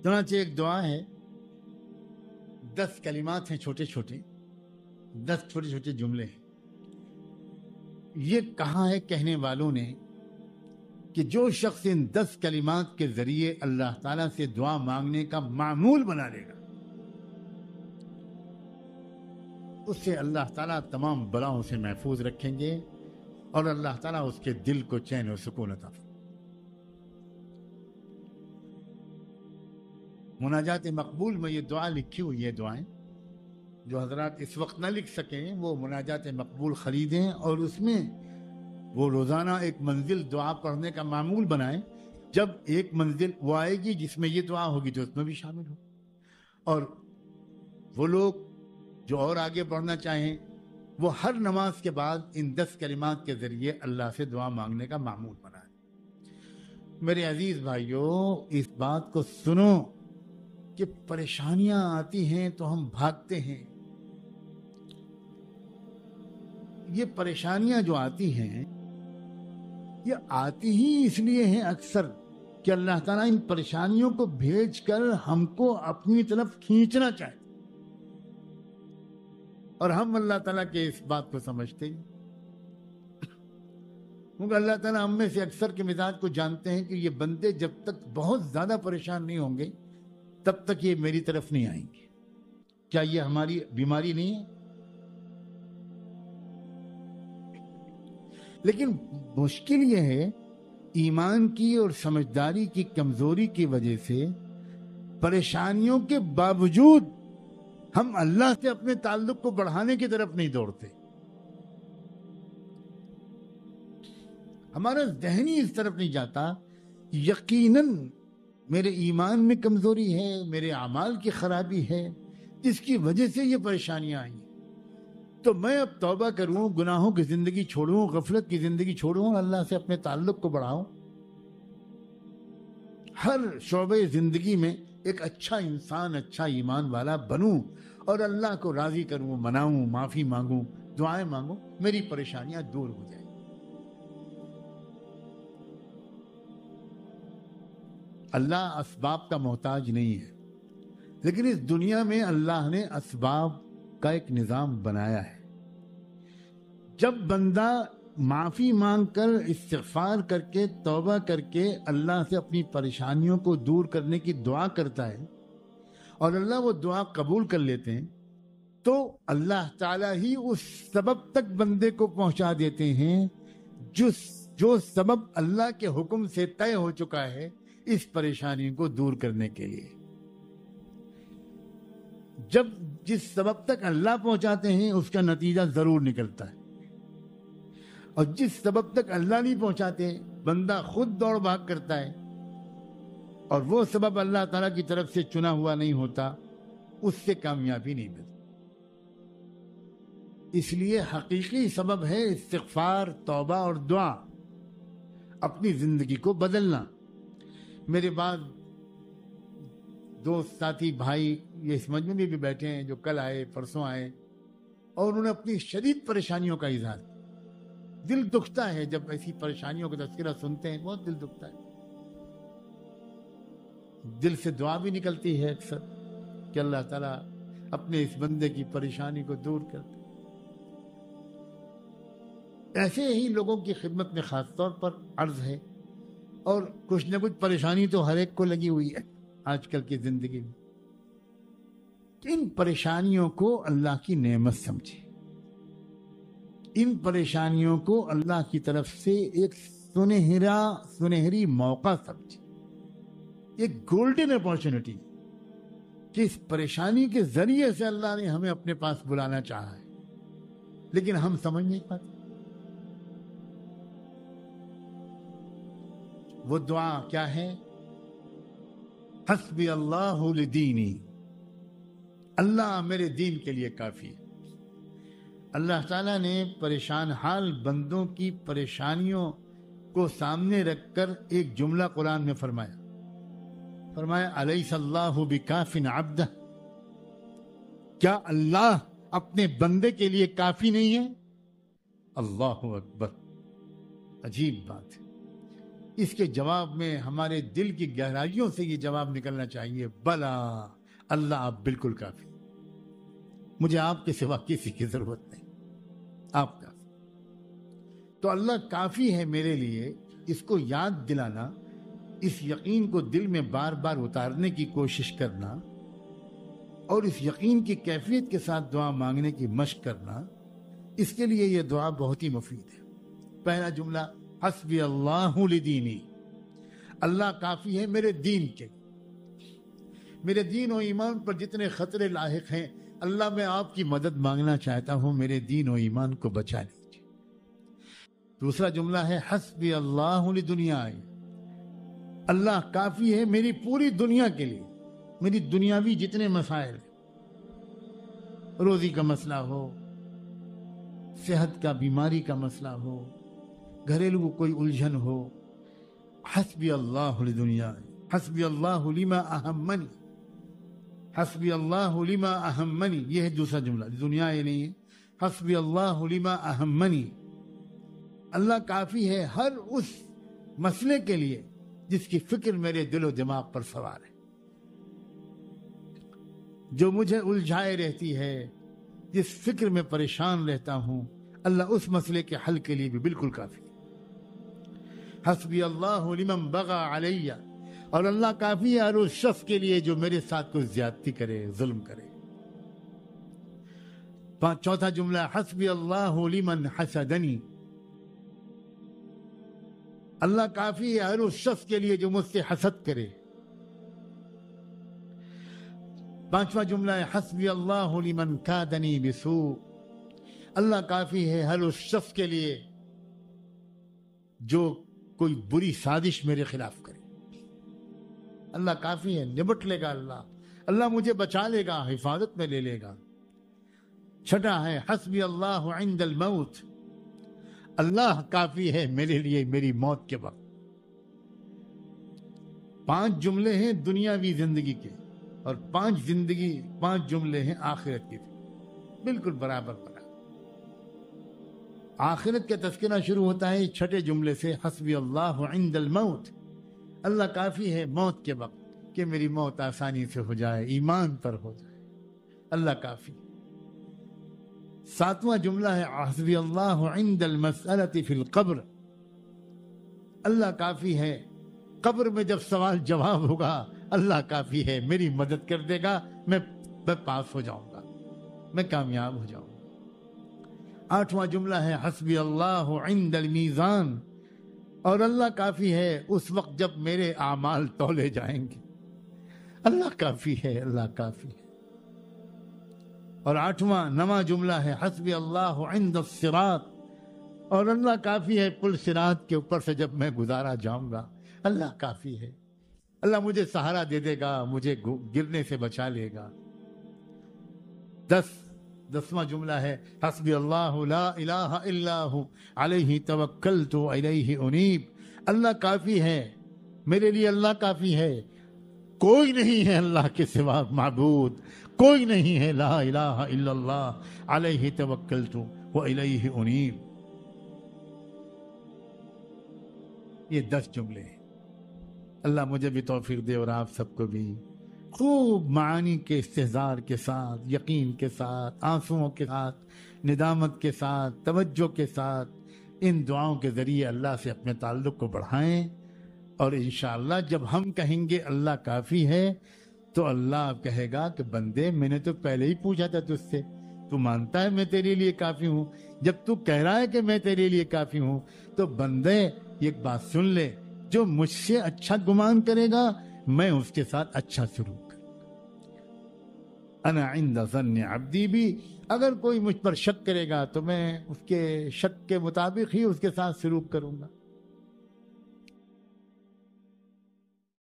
چنانچہ ایک دعا ہے، 10 کلمات ہیں، چھوٹے چھوٹے 10 چھوٹے چھوٹے جملے ہیں. یہ کہا ہے کہنے والوں نے کہ جو شخص ان 10 کلمات کے ذریعے اللہ تعالیٰ سے دعا مانگنے کا معمول بنا لے گا، اس سے اللہ تعالیٰ تمام بلاؤں سے محفوظ رکھیں گے اور اللہ تعالیٰ اس کے دل کو چین و سکون عطا فرمائے. مناجات مقبول میں یہ دعا لکھی ہوئی ہے. دعائیں جو حضرات اس وقت نہ لکھ سکیں وہ مناجات مقبول خریدیں اور اس میں وہ روزانہ ایک منزل دعا پڑھنے کا معمول بنائیں. جب ایک منزل وہ آئے گی جس میں یہ دعا ہوگی تو اس میں بھی شامل ہو، اور وہ لوگ جو اور آگے بڑھنا چاہیں وہ ہر نماز کے بعد ان 10 کلمات کے ذریعے اللہ سے دعا مانگنے کا معمول بنائیں. میرے عزیز بھائیوں، اس بات کو سنو کہ پریشانیاں آتی ہیں تو ہم بھاگتے ہیں. یہ پریشانیاں جو آتی ہیں یہ آتی ہی اس لیے ہیں اکثر کہ اللہ تعالیٰ ان پریشانیوں کو بھیج کر ہم کو اپنی طرف کھینچنا چاہے، اور ہم اللہ تعالیٰ کے اس بات کو سمجھتے ہیں. کیونکہ اللہ تعالیٰ ہم میں سے اکثر کے مزاج کو جانتے ہیں کہ یہ بندے جب تک بہت زیادہ پریشان نہیں ہوں گے تب تک یہ میری طرف نہیں آئیں گے. کیا یہ ہماری بیماری نہیں ہے؟ لیکن مشکل یہ ہے ایمان کی اور سمجھداری کی کمزوری کی وجہ سے پریشانیوں کے باوجود ہم اللہ سے اپنے تعلق کو بڑھانے کی طرف نہیں دوڑتے. ہمارا ذہنی اس طرف نہیں جاتا. یقیناً میرے ایمان میں کمزوری ہے، میرے اعمال کی خرابی ہے جس کی وجہ سے یہ پریشانیاں آئیں، تو میں اب توبہ کروں، گناہوں کی زندگی چھوڑوں، غفلت کی زندگی چھوڑوں اور اللہ سے اپنے تعلق کو بڑھاؤں. ہر شعبے زندگی میں ایک اچھا انسان، اچھا ایمان والا بنوں اور اللہ کو راضی کروں، مناؤں، معافی مانگوں، دعائیں مانگوں، میری پریشانیاں دور ہو جائیں. اللہ اسباب کا محتاج نہیں ہے، لیکن اس دنیا میں اللہ نے اسباب کا ایک نظام بنایا ہے. جب بندہ معافی مانگ کر، استغفار کر کے، توبہ کر کے اللہ سے اپنی پریشانیوں کو دور کرنے کی دعا کرتا ہے اور اللہ وہ دعا قبول کر لیتے ہیں تو اللہ تعالیٰ ہی اس سبب تک بندے کو پہنچا دیتے ہیں جو سبب اللہ کے حکم سے طے ہو چکا ہے اس پریشانی کو دور کرنے کے لیے. جب جس سبب تک اللہ پہنچاتے ہیں اس کا نتیجہ ضرور نکلتا ہے، اور جس سبب تک اللہ نہیں پہنچاتے بندہ خود دوڑ بھاگ کرتا ہے اور وہ سبب اللہ تعالیٰ کی طرف سے چنا ہوا نہیں ہوتا، اس سے کامیابی نہیں ملتی. اس لیے حقیقی سبب ہے استغفار، توبہ اور دعا، اپنی زندگی کو بدلنا. میرے بعد دوست، ساتھی، بھائی یہ اس مجمع میں بھی بیٹھے ہیں جو کل آئے، پرسوں آئے، اور انہوں نے اپنی شدید پریشانیوں کا اظہار کیا. دل دکھتا ہے جب ایسی پریشانیوں کا تذکرہ سنتے ہیں، بہت دل دکھتا ہے. دل سے دعا بھی نکلتی ہے اکثر کہ اللہ تعالیٰ اپنے اس بندے کی پریشانی کو دور کر دے. ایسے ہی لوگوں کی خدمت میں خاص طور پر عرض ہے، اور کچھ نہ کچھ پریشانی تو ہر ایک کو لگی ہوئی ہے آج کل کی زندگی میں. ان پریشانیوں کو اللہ کی نعمت سمجھے، ان پریشانیوں کو اللہ کی طرف سے ایک سنہری موقع سمجھے، ایک گولڈن اپارچونٹی کہ اس پریشانی کے ذریعے سے اللہ نے ہمیں اپنے پاس بلانا چاہا ہے، لیکن ہم سمجھ نہیں پاتے. وہ دعا کیا ہے؟ حسبی اللہ لدینی، اللہ میرے دین کے لیے کافی ہے. اللہ تعالیٰ نے پریشان حال بندوں کی پریشانیوں کو سامنے رکھ کر ایک جملہ قرآن میں فرمایا الیس اللہ بکاف عبدہ، کیا اللہ اپنے بندے کے لیے کافی نہیں ہے؟ اللہ اکبر، عجیب بات ہے. اس کے جواب میں ہمارے دل کی گہرائیوں سے یہ جواب نکلنا چاہیے، بلا اللہ آپ بالکل کافی، مجھے آپ کے سوا کسی کی ضرورت نہیں، آپ کافی۔ تو اللہ کافی ہے میرے لیے، اس کو یاد دلانا، اس یقین کو دل میں بار بار اتارنے کی کوشش کرنا اور اس یقین کی کیفیت کے ساتھ دعا مانگنے کی مشق کرنا، اس کے لیے یہ دعا بہت ہی مفید ہے۔ پہلا جملہ حسبی اللہ لدینی، اللہ کافی ہے میرے دین کے، میرے دین و ایمان پر جتنے خطرے لاحق ہیں، اللہ میں آپ کی مدد مانگنا چاہتا ہوں، میرے دین و ایمان کو بچا لیجیے۔ دوسرا جملہ ہے حسبی اللہ لدنیائی، اللہ کافی ہے میری پوری دنیا کے لیے، میری دنیاوی جتنے مسائل ہیں، روزی کا مسئلہ ہو، صحت کا، بیماری کا مسئلہ ہو، گھریلو کوئی الجھن ہو، حسبی اللہ لدنیائی، حسبی اللہ لما اہمنی، حسبی اللہ لما اہمنی، یہ ہے دوسرا جملہ، دنیا یہ نہیں ہے، حسبی اللہ لما اہمنی، اللہ کافی ہے ہر اس مسئلے کے لیے جس کی فکر میرے دل و دماغ پر سوار ہے، جو مجھے الجھائے رہتی ہے، جس فکر میں پریشان رہتا ہوں، اللہ اس مسئلے کے حل کے لیے بھی بالکل کافی ہے۔ حسبی اللہ لمن بغى علی، اور اللہ کافی ہے ہر اس شخص کے لیے جو میرے ساتھ کوئی زیادتی کرے، ظلم کرے۔ چوتھا جملہ حسبی اللہ لمن حسدنی، اللہ کافی ہے ہر اس شخص کے لیے جو مجھ سے حسد کرے۔ پانچواں جملہ ہے حسبی اللہ لمن کادنی بسوء، اللہ کافی ہے ہر اس شخص کے لیے جو کوئی بری سازش میرے خلاف کرے، اللہ کافی ہے، نمٹ لے گا اللہ، اللہ مجھے بچا لے گا، حفاظت میں لے لے گا۔ چھٹا ہے حسبی اللہ عند الموت، اللہ کافی ہے میرے لیے میری موت کے وقت۔ 5 جملے ہیں دنیاوی زندگی کے اور 5 جملے ہیں آخرت کے، بالکل برابر برابر۔ آخرت کا تذکرہ شروع ہوتا ہے 6 جملے سے، حسبی اللہ عند الموت، اللہ کافی ہے موت کے وقت کہ میری موت آسانی سے ہو جائے، ایمان پر ہو جائے، اللہ کافی۔ 7واں جملہ ہے حسبی اللہ عند المسألة فی القبر، اللہ کافی ہے قبر میں جب سوال جواب ہوگا، اللہ کافی ہے میری مدد کر دے گا، میں پاس ہو جاؤں گا، میں کامیاب ہو جاؤں گا۔ 8واں جملہ ہے حسبی اللہ عند المیزان، اور اللہ کافی ہے اس وقت جب میرے اعمال تولے جائیں گے، اللہ کافی ہے، اللہ کافی ہے۔ اور 9واں جملہ ہے حسبی اللہ عند الصراط، اور اللہ کافی ہے پل صراط کے اوپر سے جب میں گزارا جاؤں گا، اللہ کافی ہے، اللہ مجھے سہارا دے دے گا، مجھے گرنے سے بچا لے گا۔ 10واں جملہ ہے حسبی اللہ لا الہ الا ہو علیہ توکلت الیہ انیب، اللہ کافی ہے میرے لیے، اللہ کافی ہے، کوئی نہیں ہے اللہ کے سوا معبود، کوئی نہیں ہے، لا الہ الا اللہ علیہ توکلت والیہ انیب۔ یہ 10 جملے ہیں، اللہ مجھے بھی توفیق دے اور آپ سب کو بھی خوب معانی کے استحضار کے ساتھ، یقین کے ساتھ، آنسوؤں کے ساتھ، ندامت کے ساتھ، توجہ کے ساتھ ان دعاؤں کے ذریعے اللہ سے اپنے تعلق کو بڑھائیں، اور انشاءاللہ جب ہم کہیں گے اللہ کافی ہے تو اللہ کہے گا کہ بندے میں نے تو پہلے ہی پوچھا تھا تجھ سے، تو مانتا ہے میں تیرے لیے کافی ہوں، جب تو کہہ رہا ہے کہ میں تیرے لیے کافی ہوں تو بندے ایک بات سن لے، جو مجھ سے اچھا گمان کرے گا میں اس کے ساتھ اچھا سلوک کروں گا۔ انا عند ظن عبدی بھی، اگر کوئی مجھ پر شک کرے گا تو میں اس کے شک کے مطابق ہی اس کے ساتھ سلوک کروں گا۔